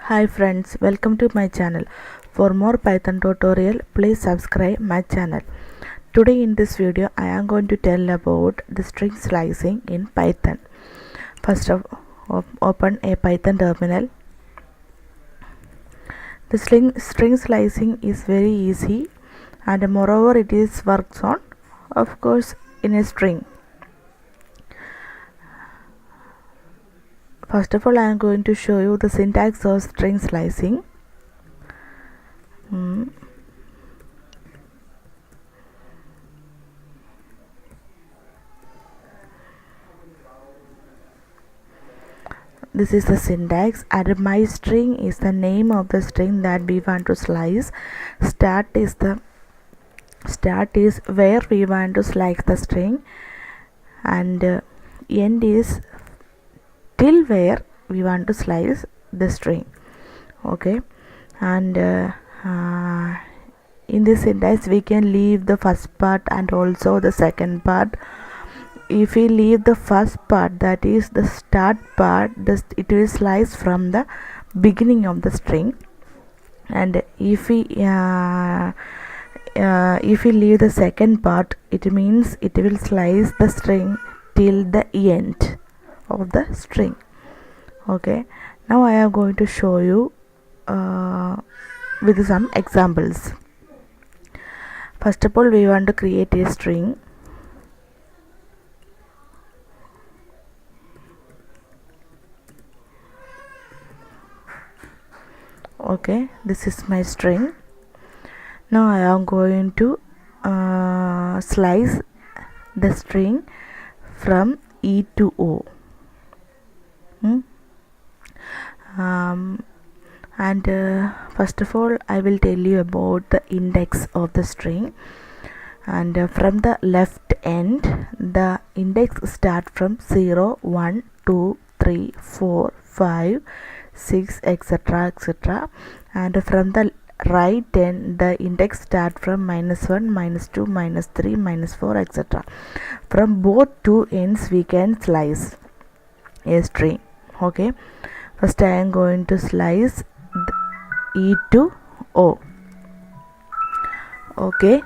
Hi friends, welcome to my channel. For more Python tutorial, please subscribe my channel. Today in this video, I am going to tell about the string slicing in Python. First of open a Python terminal. The string slicing is very easy, and moreover it is works on, of course, in a string. First of all, I am going to show you the syntax of string slicing. This is the syntax, and my string is the name of the string that we want to slice. Start is where we want to slice the string, and end is till where we want to slice the string. Okay, and in this syntax we can leave the first part and also the second part. If we leave the first part, that is the start part, it will slice from the beginning of the string, and if we leave the second part, it means it will slice the string till the end of the string. Okay, now I am going to show you with some examples. First of all, we want to create a string. Okay, this is my string. Now I am going to slice the string from E to O. And first of all, I will tell you about the index of the string, and from the left end the index start from 0, 1, 2, 3, 4, 5, 6, etc., etc., and from the right end the index start from -1, -2, -3, -4, etc. From both two ends we can slice a string. Okay, first I am going to slice E to O. Okay,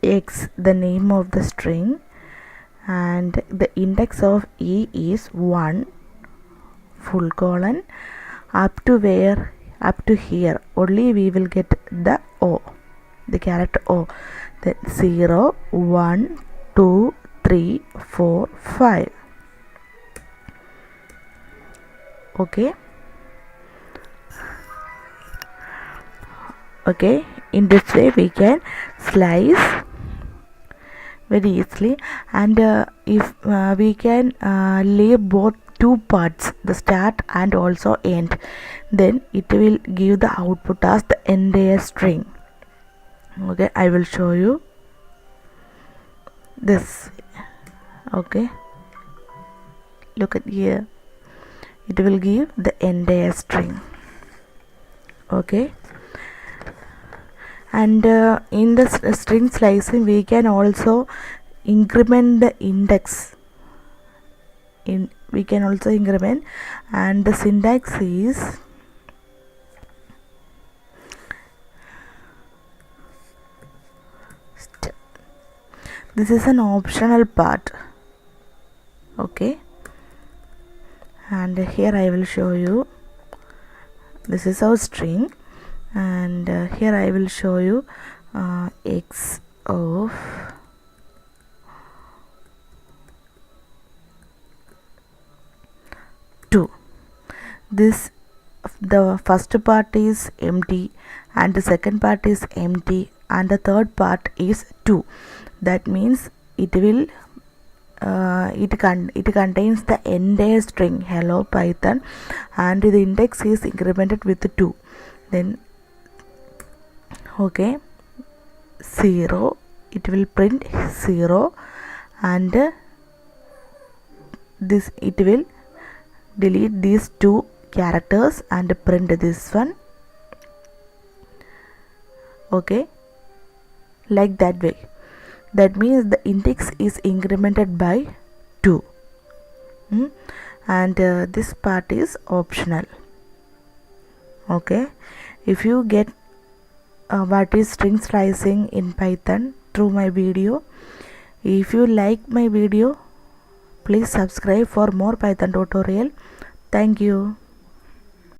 X the name of the string, and the index of E is 1 full colon, up to here only we will get the O, the character O. Then 0, 1, 2, 3, 4, 5. Okay, in this way we can slice very easily, and if we can leave both two parts, the start and also end, then it will give the output as the entire string. Okay, I will show you this. Okay, look at here, it will give the entire string. Okay, and in the string slicing we can also increment the index. We can also increment, and the syntax is this is an optional part. Okay, and here I will show you, this is our string, and here I will show you X of this. The first part is empty, and the second part is empty, and the third part is 2. That means it will it contains the entire string hello Python, and the index is incremented with 2. Then okay, 0, it will print 0, and this it will delete these two characters and print this one. Okay, like that way. That means the index is incremented by 2. and this part is optional. Okay, if you get what is string slicing in Python through my video, if you like my video, please subscribe for more Python tutorial. Thank you.